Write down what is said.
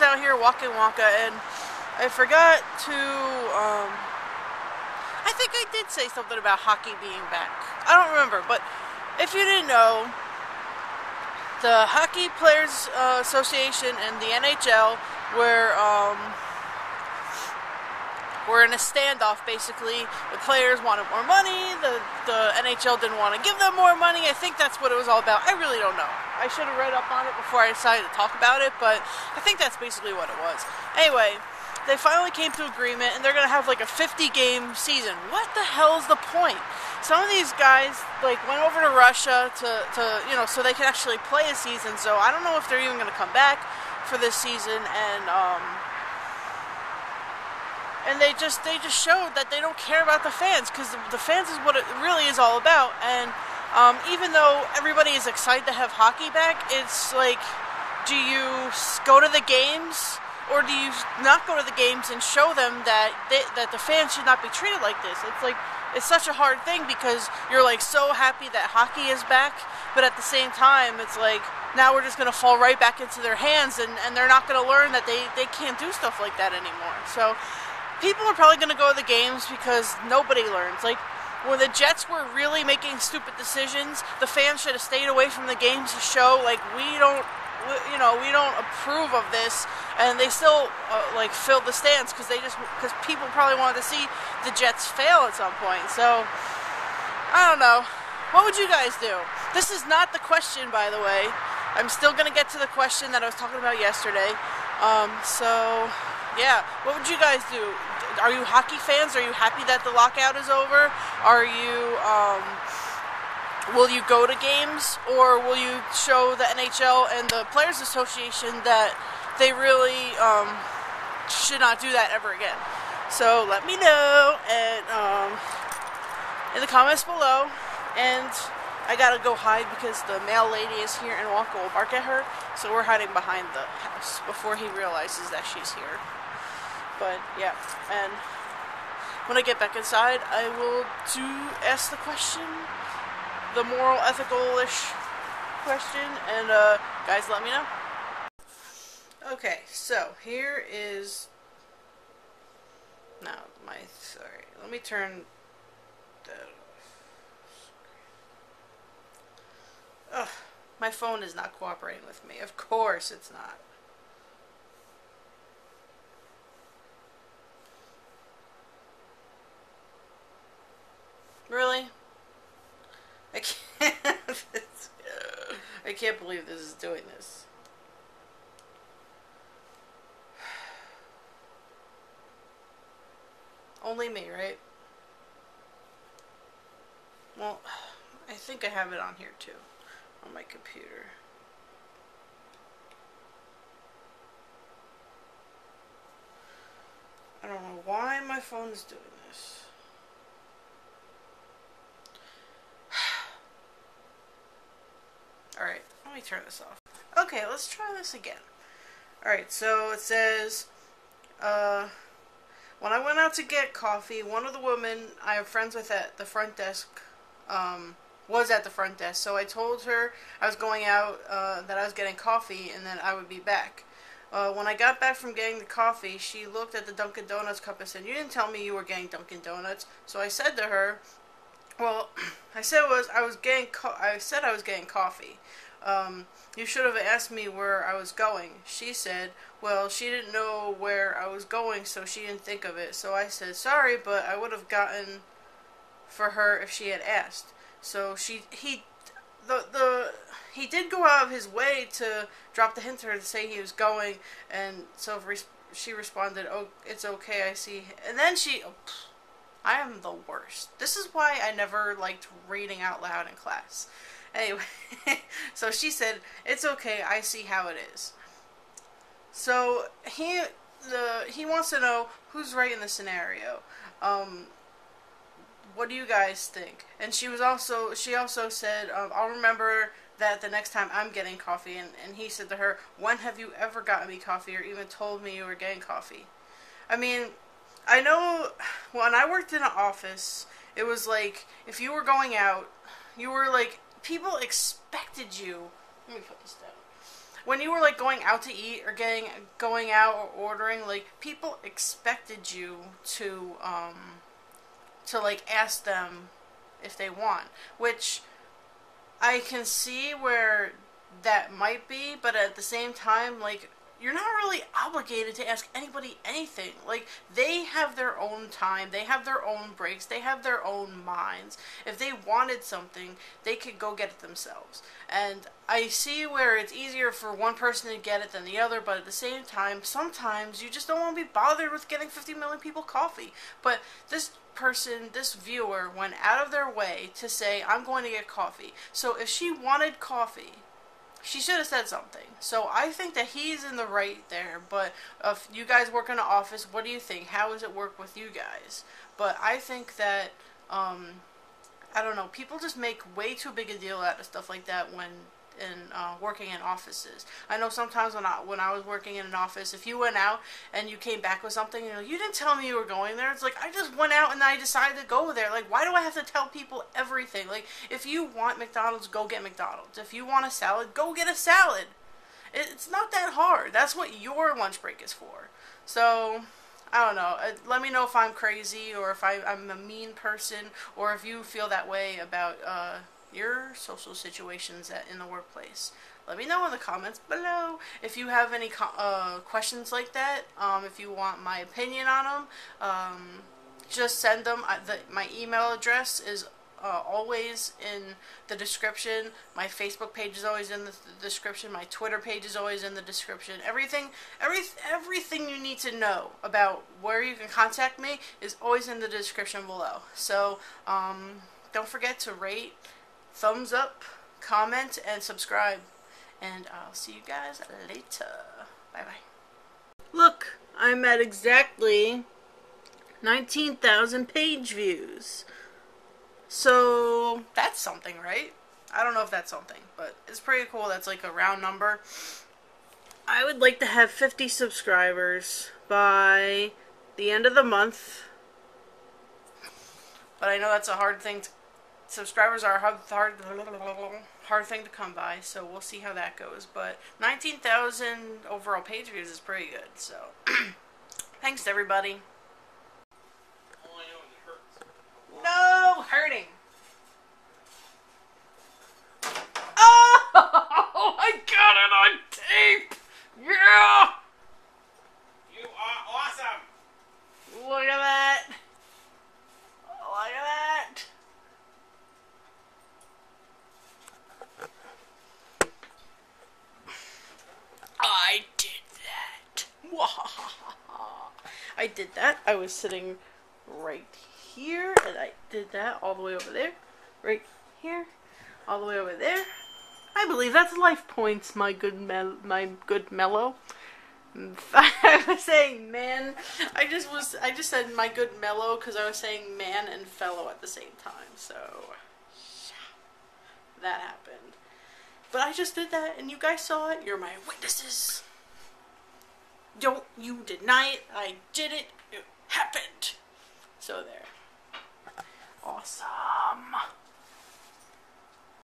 out here walking Wonka, and I forgot to, I think I did say something about hockey being back. I don't remember, but if you didn't know, the Hockey Players Association and the NHL were in a standoff, basically. The players wanted more money, the NHL didn't want to give them more money. I think that's what it was all about. I really don't know. I should have read up on it before I decided to talk about it, but I think that's basically what it was. Anyway, they finally came to agreement, and they're going to have like a 50-game season. What the hell is the point? Some of these guys like went over to Russia to so they can actually play a season, so I don't know if they're even going to come back for this season, and they just showed that they don't care about the fans, because the fans is what it really is all about. And even though everybody is excited to have hockey back, it's like, do you go to the games, or do you not go to the games and show them that the fans should not be treated like this? It's like, it's such a hard thing, because you're like so happy that hockey is back, but at the same time it's like, now we're just going to fall right back into their hands, and they're not going to learn that they can't do stuff like that anymore. So people are probably going to go to the games because nobody learns. Like, when the Jets were really making stupid decisions, the fans should have stayed away from the games to show, like, we don't approve of this, and they still like filled the stands because people probably wanted to see the Jets fail at some point. So I don't know. What would you guys do? This is not the question, by the way. I'm still gonna get to the question that I was talking about yesterday. So yeah, what would you guys do? Are you hockey fans? Are you happy that the lockout is over? Are you will you go to games, or will you show the NHL and the Players Association that they really should not do that ever again? So let me know in the comments below. And I gotta go hide because the mail lady is here and Wonka will bark at her. So we're hiding behind the house before he realizes that she's here. But yeah, and when I get back inside, I will ask the question, the moral, ethical-ish question, and guys, let me know. Okay, so here is sorry, let me turn the my phone is not cooperating with me. Of course it's not. Really? I can't believe this is doing this. Only me, right? Well, I think I have it on here too, on my computer. I don't know why my phone is doing this. Alright, let me turn this off. Okay, let's try this again. Alright, so it says, when I went out to get coffee, one of the women I have friends with at the front desk, was at the front desk, so I told her I was going out, that I was getting coffee, and then I would be back. When I got back from getting the coffee, she looked at the Dunkin' Donuts cup and said, "You didn't tell me you were getting Dunkin' Donuts." So I said to her, well, I said I was getting coffee. You should have asked me where I was going. She said, well, she didn't know where I was going, so she didn't think of it. So I said, sorry, but I would have gotten for her if she had asked. So he did go out of his way to drop the hint to her to say he was going, and so she responded, "Oh, it's okay, I see." And then I am the worst. This is why I never liked reading out loud in class. Anyway, so she said, "It's okay, I see how it is." So he wants to know who's right in the scenario. What do you guys think? And she also said, "I'll remember that the next time I'm getting coffee." And he said to her, "When have you ever gotten me coffee or even told me you were getting coffee?" I mean, I know when I worked in an office, it was like, if you were going out, you were like, people expected you, let me put this down, when you were like going out to eat or going out or ordering, like people expected you to like ask them if they want, which I can see where that might be, but at the same time, like, you're not really obligated to ask anybody anything. Like, they have their own time, they have their own breaks, they have their own minds. If they wanted something, they could go get it themselves. And I see where it's easier for one person to get it than the other, but at the same time, sometimes you just don't want to be bothered with getting 50 million people coffee. But this person, this viewer, went out of their way to say, I'm going to get coffee. So if she wanted coffee, she should have said something. So I think that he's in the right there. But if you guys work in an office, what do you think? How does it work with you guys? But I think that, I don't know, people just make way too big a deal out of stuff like that when working in offices. I know sometimes when I was working in an office, if you went out and you came back with something, you didn't tell me you were going there. It's like, I just went out and I decided to go there. Like, why do I have to tell people everything? Like, if you want McDonald's, go get McDonald's. If you want a salad, go get a salad. It's not that hard. That's what your lunch break is for. So, I don't know. Let me know if I'm crazy or if I'm a mean person, or if you feel that way about your social situations in the workplace. Let me know in the comments below. If you have any questions like that, if you want my opinion on them, just send them. My email address is always in the description. My Facebook page is always in the description. My Twitter page is always in the description. Everything you need to know about where you can contact me is always in the description below. So don't forget to rate, thumbs up, comment, and subscribe. And I'll see you guys later. Bye-bye. Look, I'm at exactly 19,000 page views. So, that's something, right? I don't know if that's something, but it's pretty cool. That's like a round number. I would like to have 50 subscribers by the end of the month. But I know that's a hard thing to... Subscribers are a hard thing to come by, so we'll see how that goes. But 19,000 overall page views is pretty good, so thanks to everybody. No hurting. Oh, I got it on tape. Yeah. You are awesome. Look at that. Look at that. I did that. I did that. I was sitting right here, and I did that all the way over there. Right here, all the way over there. I believe that's life points, my good mellow. I was saying man. I just said my good mellow because I was saying man and fellow at the same time. So that happened. But I just did that, and you guys saw it. You're my witnesses. Don't you deny it. I did it. It happened. So there. Awesome.